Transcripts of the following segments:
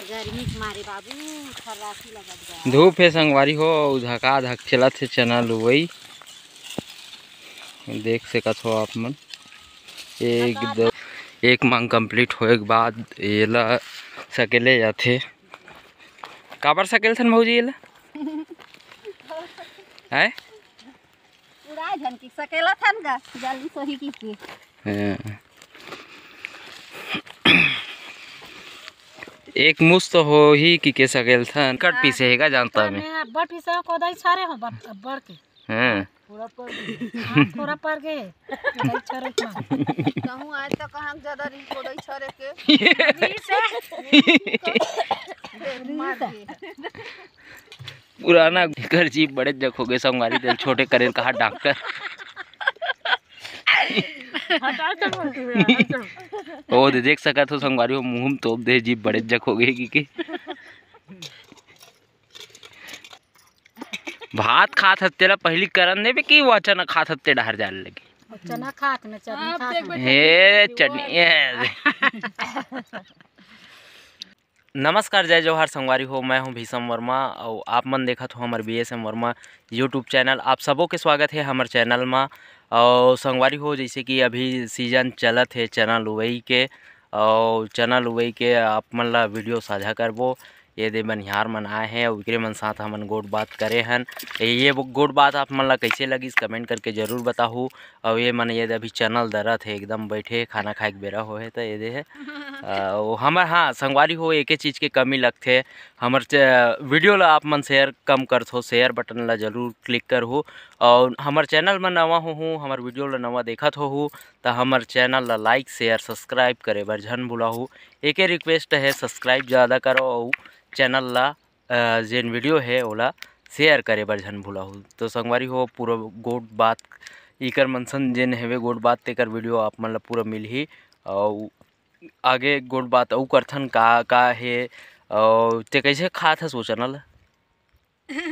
गर्मी के मारे बाबू खरासी लगत बा। धूप है संगवारी हो, धका धक चलत है चना लुवई। देख सकत हो आप मन। एक मांग कंप्लीट होए के बाद एला सकेले जाथे। काबर सकेल थन भौजी एला है उड़ा झन की सकेला थन गा जल्दी सही की एक मुस्त तो हो ही कि सकेल थन कट पीसेगा जानता मैं अब्बड़ पीसे को दई छारे हो अब्बड़ के हां थोड़ा पर के दई छारे कहूं आज तक हम ज्यादा री को दई छारे के पुराना घर जीप बड़े जखोगे संगवारी दिल छोटे करे कहा डॉक्टर ओ देख सकत हो संगवारी हो मुंह में तोप दे जीप बड़े जखोगे की भात खात हत्ते ला पहली करन देबे की वो चना खात हत्ते डहर जाल लगे चना खात न चटनी खात हे चटनी नमस्कार जय जोहार संगवारी हो, मैं हूं भीषम वर्मा और आप मन देखत हो हमारे BSM वर्मा यूट्यूब चैनल। आप सबों के स्वागत है हमारे चैनल में। और संगवारी हो जैसे कि अभी सीजन चलत है चना लुवई के, और चना लुवई के आप मन ला वीडियो साझा करबो। ये दे बनिहार मन आए हैं और एकरे मन साथ हमन गोट बात करे हन। ये गोट बात आप मन ला कैसे लगिस कमेंट करके जरूर बताहू। और ये मन ये अभी चैनल दरत है एकदम बैठे खाना खाए के बेरा हो है तो ये दे है हमार हाँ संगवारी हो एक चीज़ के कमी लगथे हमर वीडियो ला आप मन शेयर कम करथो, शेयर बटन ला जरूर क्लिक करहू। और हमार चैनल में नवा हो हमार वीडियो ला नवा देखत हो तो हमार चैनल ला लाइक शेयर सब्सक्राइब करे बर झन भुलाहू। एक रिक्वेस्ट है सब्सक्राइब ज़्यादा करो और चैनल ला जेन वीडियो है ओला शेयर करे बर झन भुलाहू। तो संगवारी हो पूरा गोट बात इकर मनसन जेन हेवे गोट बात तेकर वीडियो आप मन ला पूरा मिलही। और आगे गोट बात अउ करथन का है और ते कैसे खात हस वो चैनल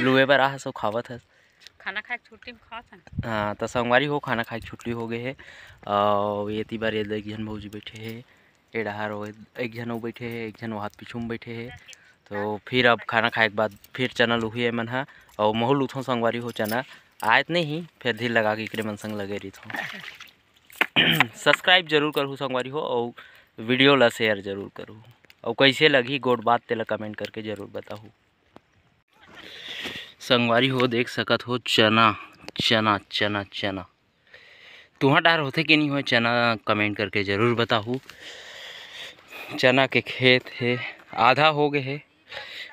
लुए बर आहस और खावत हस खाना खाए छुट्टी में खात हन। हाँ तो संगवारी हो खाना खाए छुट्टी हो गए है और ये बार ये एक जन भौजी बैठे है ये डहार हो एक जन वो बैठे है एक जन वो हाथ पीछू में बैठे है। तो फिर अब खाना खाए के बाद फिर चना लुही मन हा और महू लुथों संगवारी हो चना आयत नहीं फिर धीर लगा के इकरे मन संग लगे रही थो। सब्सक्राइब जरूर करूँ संगवारी हो और वीडियो ला शेयर जरूर करूँ और कैसे लगी गोट बात तेला कमेंट करके जरूर बताहू। संगवारी हो देख सकत हो चना चना चना चना तुहाँ डार होते कि नहीं हो चना कमेंट करके जरूर बताहू। चना के खेत है आधा हो गए है,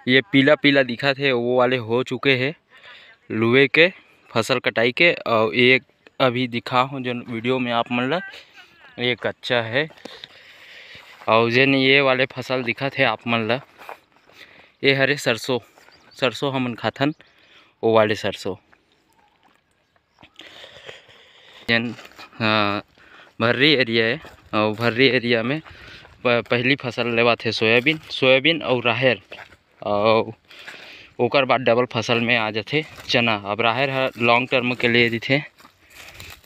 ये पीला पीला दिखा थे वो वाले हो चुके हैं लुए के फसल कटाई के। और एक अभी दिखा हूँ जो वीडियो में आप मन ला ये कच्चा है। और जेन ये वाले फसल दिखा थे आप मन ला ये हरे सरसों सरसों हमन खाथन वो वाले सरसों जेन भर्री एरिया है और भर्री एरिया में पहली फसल लेवा थे सोयाबीन और राहेर और ओकर बाद डबल फसल में आ जाते चना। अब राहेर लॉन्ग टर्म के लिए दी थे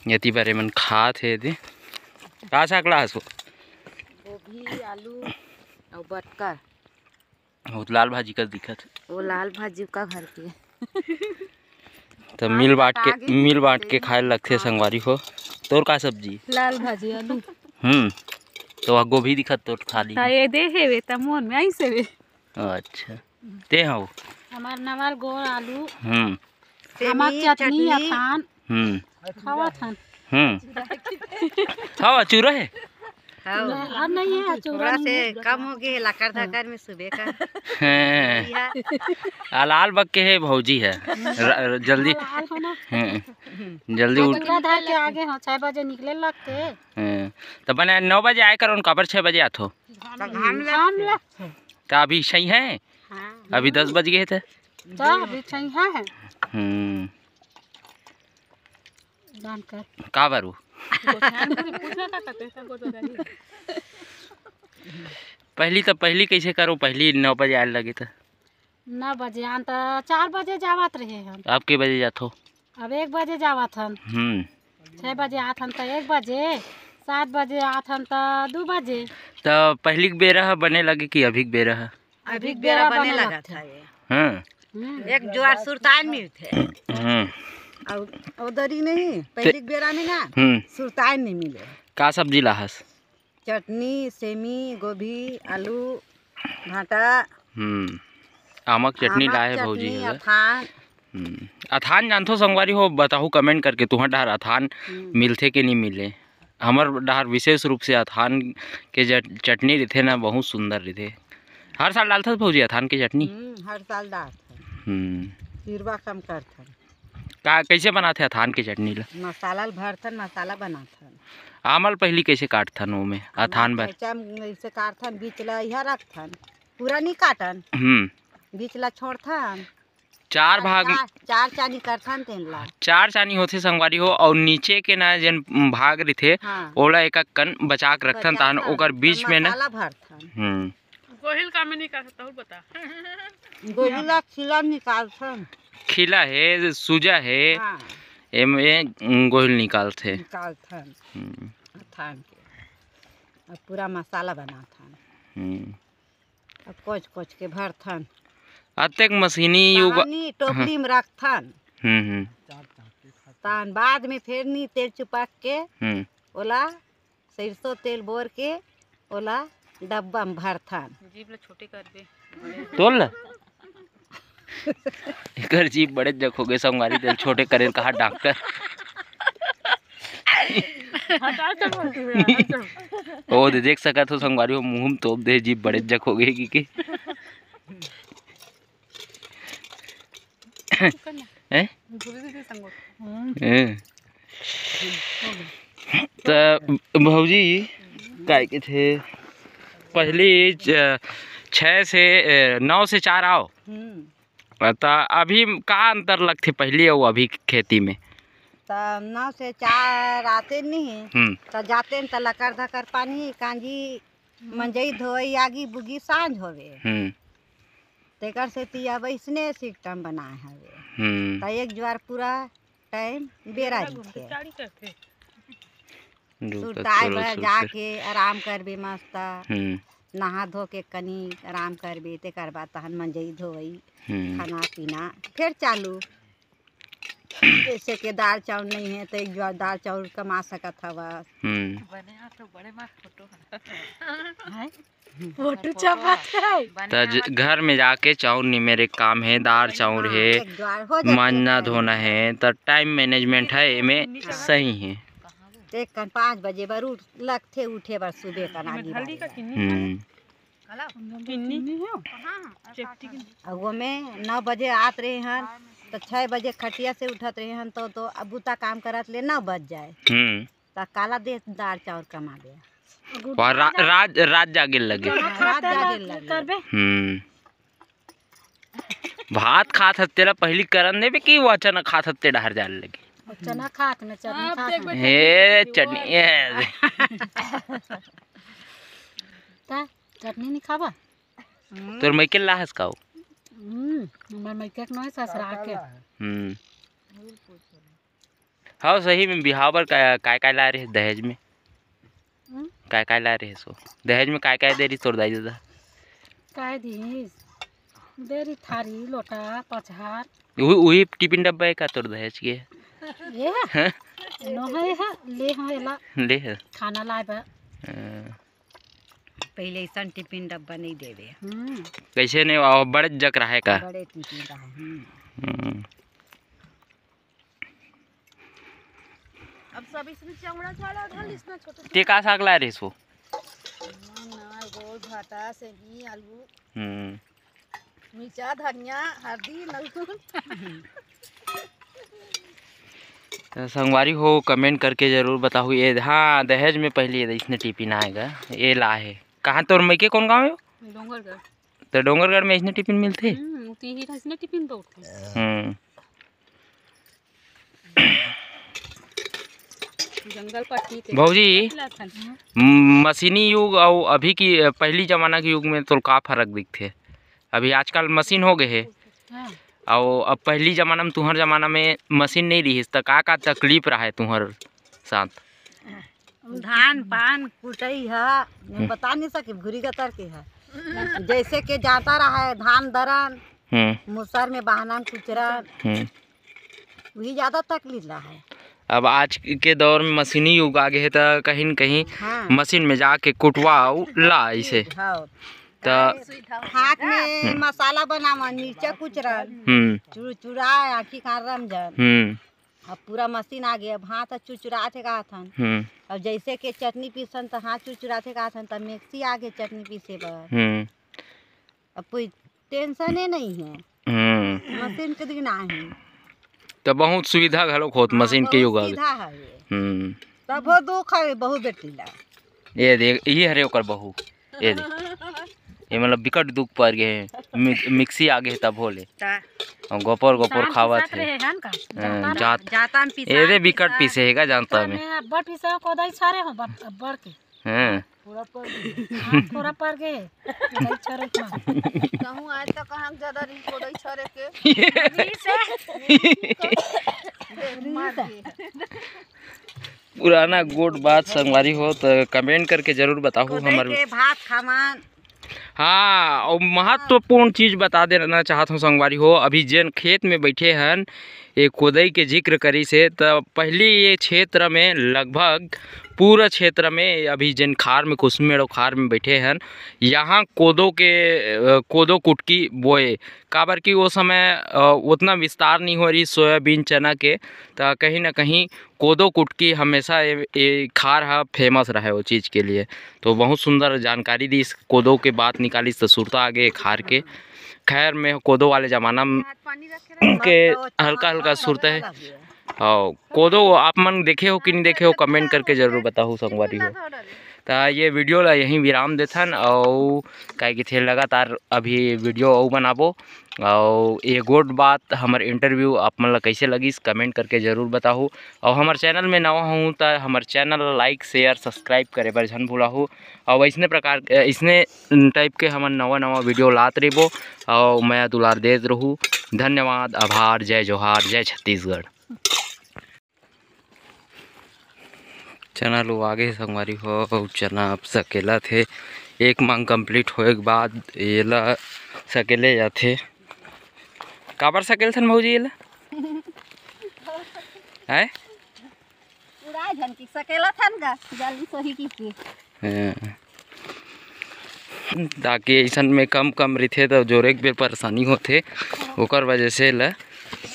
यति बारे मन खा थे दे का सकला हसो गोभी आलू और बटकर और लाल भाजी का दिखत वो लाल भाजी का घर के तो मिल बांट के खाए लगते संगवारी हो। तोर का सब्जी लाल भाजी आलू तो वह गोभी दिखत तोर थाली ये दे हेवे त मोन में ऐसे वे अच्छा ते हो हमार नवाल गोल आलू हमार चटनी अथान खावा थान खावा चूरा है और नहीं है थोड़ा से कम हो गए लाकर धकर में सुबह का लाल बग के है भौजी है जल्दी जल्दी उठ के आगे हो 6 बजे निकले लगते तो बने 9 बजे आए कर उन कबर 6 बजे आतो तो अभी सही है अभी 10 बज गए थे अभी सही है का बारू पहली कैसे करो पहली 9 बजे आए लगे था 9 बजे आन तो 4 बजे जावत रहे हम। अब के बजे जात हो अब 1 बजे जावत हन 6 बजे आत हन तो 1 बजे 7 बजे आत हन तो 2 बजे। तो पहली के बेरा बने लगे कि अभी के बेरा अभी बेरा बने लगा था ये। एक ज्वार सुरतान में थे और उधर ही नहीं पहले बेरा में ना सुरतान नहीं मिले। का सब्जी लाहस? चटनी, सेमी, गोभी, आलू, भाटा। आमक चटनी लाए भौजी है। अथान अथान जानथो संगवारी हो? बताहू कमेंट करके तुहर डहर अथान मिलथे कि नहीं मिले। हमर डहर विशेष रूप से अथान के चटनी रहते ना बहुत सुंदर रहते। हर साल डालथस भौजी अथान की चटनी? हर साल डालथन। सिरवा कम करथन। का कैसे बनाथे अथान की चटनी ला? मसाला भरथन, मसाला बनाथन। आमल पहली कैसे काटथन ओमे अथान भर? ऐसे काटथन, बीच ला यह रखथन, पूरा नहीं काटन। बीच ला छोड़थन। चार भाग चार चानी करथन तेन ला। चार चानी होथे संगवारी हो और नीचे के ना जन भाग रथे ओला एक कन बचा के रखथन तान ओकर बीच में ना मसाला भरथन। गोहिल का में नहीं कर सकता हूँ बता। गोहिल ला खिला निकालथन। खिला है, सूजा है, एमे गोहिल निकालथे। निकालथन अथान के और पूरा मसाला बनाथन। अब कोच के भरथन। अतेक मशीनी युग टोकरी में रखथन। तान बाद में फिर नी तेल चुपा के ओला सरसों तेल बोर के ओला डब्बा में भरथन। जीभ ला छोटे कर दे तोल ला एकर जीभ बड़े जख हो गए संगवारी तेल छोटे करे कहा डॉक्टर। ओ दे देख सकत हो संगवारी हो मुंह में तोप दे जीभ बड़े जख हो गए की तो भौजी काय के थे पहली 6 से 9 से 4 आओ तो अभी का अंतर लगथे पहले और अभी खेती में? तो 9 से 4 आते नहीं तो जाते तो लकर धकर पानी कांजी मंजई धोई आगी बुगी सांझ होवे। तेकर से तिया वैसने सिस्टम बनाए हवे। तो एक ज्वार पूरा टाइम बेरा दिखे। सुरताई भर जाके आराम करबे मस्त नहा धो के कनी आराम करबे तेकर बाद तहन मंजई धोई खाना पीना फिर चालू। जैसे के दाल चावल नहीं है तो एक ज्वार दाल चावल कमा सकत हवा। तो घर में जाके चाउर नहीं मेरे काम है, दाल चाउर है, मानना धोना है तो टाइम मैनेजमेंट है इमें सही है। एक 5 बजे बर लगथे उठे बर सुबह का नागी और वो में 9 बजे आत रहे हन तो 6 बजे खटिया से उठत रहे हन तो अबूता काम करत ले 9 बज जाए तो काला दे दाल चावल कमा दे और रात जागे लगे। रात जागे लगे भात खात हत्ते ला पहली करन देबे कि वो अचानक खात हत्ते डहर जाने लगे। चना खाक न चटनी खाक हे चटनी चटनी नहीं खाबा तोर मैके लाहस काओ? हमर मैके न ससुरा के हाँ सही में बिहाव पर काय ला रहे दहेज में? काय ला रहे सो दहेज में काय दे रही तोर दाई दादा? काय दी देरी थारी लोटा पछार वही टिफिन डब्बा है का तोर दहेज के? ये नो है ले हाँ ले खाना लाए बा पहले ऐसा टिफिन डब्बा नहीं देवे। कैसे नहीं बड़े जक रहा है का? बड़े टिफिन रहा अब सब इसमें चमड़ा छाड़ा डाल इसमें छोटे ते का साग ला रे सो? ना गोल भाटा सेमी आलू मिर्चा धनिया हल्दी लहसुन। संगवारी हो कमेंट करके जरूर बताओ ये हाँ दहेज में पहले इसने टिफिन आएगा ये ला है। कहाँ तोर मैके कौन गाँव है? डोंगरगढ़। तो डोंगरगढ़ में इसने टिफिन मिलते? टिफिन तो जंगल पट्टी भौजी मशीनी युग और अभी की पहली जमाना के युग में तो का फर्क दिखते? अभी आजकल मशीन हो गए है और अब पहली जमाना में तुम्हार जमाना में मशीन नहीं रही तो का तकलीफ रहा है तुम्हार साथ? धान पान कुटई है बता नहीं सके भूरी का तर के है जैसे कि जाता रहा है धान दरन, मुसर में बहाना कुचरन, वही ज्यादा तकलीफ रहा है। अब आज के दौर में मशीनी युग आ गए है तो कहीं न कहीं मशीन में जाके कुटवाओ ला ऐसे तो हाथ में मसाला बनावा, मिर्चा कुचरन, चुरा आखी खा रमजन, अब पूरा मशीन आ गया। अब हाथ चुचुरा थे कहा थन, अब जैसे कि चटनी पीसन तो हाथ चुचुरा थे कहा थन, तब मिक्सी आ गए चटनी पीसे पर। अब कोई टेंशन ही नहीं है, मशीन के दिन है तो बहुत सुविधा घलोक होत मशीन के युग आ गए। तब वो दुख है बहु बेटी ला, ये देख ये हरे ओकर बहू, ये देख ये मतलब बिकट दुख पड़ गए, मिक्सी आ गए तब होले गोपर गोपर खावत है जाता ये बिकट पीसे हैगा जानता मैं बड़ पीसे को दई सारे हो बड़ के हां थोड़ा पर गए दई छरे कहूं आज तक हम ज्यादा री को दई छरे के पुराना गोट बात संगवारी हो तो कमेंट करके जरूर बताओ हमारे भात खामान। हाँ और महत्वपूर्ण चीज़ बता देना चाहता हूँ संगवारी हो, अभी जिन खेत में बैठे हैं ये कोदई के जिक्र करी से तो पहले ये क्षेत्र में लगभग पूरा क्षेत्र में अभी जिन खार में कुसमेड़ और खार में बैठे हैं यहाँ कोदो कुटकी बोए काबर की वो समय उतना विस्तार नहीं हो रही सोयाबीन चना के, तो कहीं ना कहीं कोदो कुटकी हमेशा ये खार है फेमस रहा है वो चीज़ के लिए। तो बहुत सुंदर जानकारी दी इस कोदो के बात निकाली तो सुरता आगे खार के। खैर में कोदो वाले ज़माना के हल्का हल्का सुरता है। हाँ कोदो आप मन देखे हो कि नहीं देखे हो कमेंट करके ज़रूर बताओ संगवारी हो। तो ये वीडियो ला यहीं विराम देथन और कहे थे लगातार अभी वीडियो और बनाबो और ये गोट बात हमारे इंटरव्यू आप मन ला कैसे लगिस कमेंट करके ज़रूर बताओ। और हमारे चैनल में नवा हूँ तो हमारे चैनल लाइक शेयर सब्सक्राइब करे बर झन भूलाहू और इसने प्रकार इसने टाइप के हमारे नवा वीडियो लात रेबो और मैं दुलार देत रहूँ। धन्यवाद, आभार, जय जोहार, जय छत्तीसगढ़। चना लो आगे संगवारी हो, चना अब सकेला थे एक मांग कंप्लीट होए के बाद ये ला सकेले जाते काबर सकेल थन भौजी ये ला है उड़ा झन की सकेला थन गा जल्दी सही की ताकि ऐसा में कम रही तो जोरे के परेशानी होते ओकर वजह से ला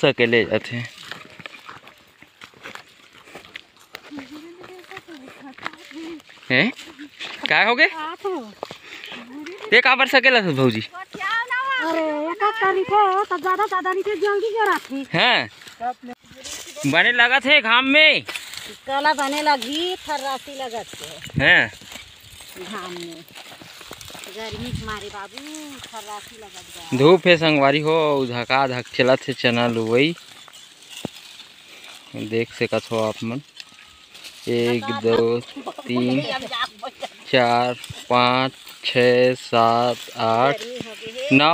सकेले जाते। हैं क्या हो गए देख काबर सकेला था भौजी अरे एक तरीके तो ज्यादा नहीं थे जल्दी जराती हैं बने लगा थे घाम में कला बने लगी थर्रासी लगत हैं घाम में गर्मी मारे बाबू थर्रासी लगत गया। धूप है संगवारी हो धका धक चला थे चना लुवई देख सकत हो आप मन 1 2 3 4 5 6 7 8 9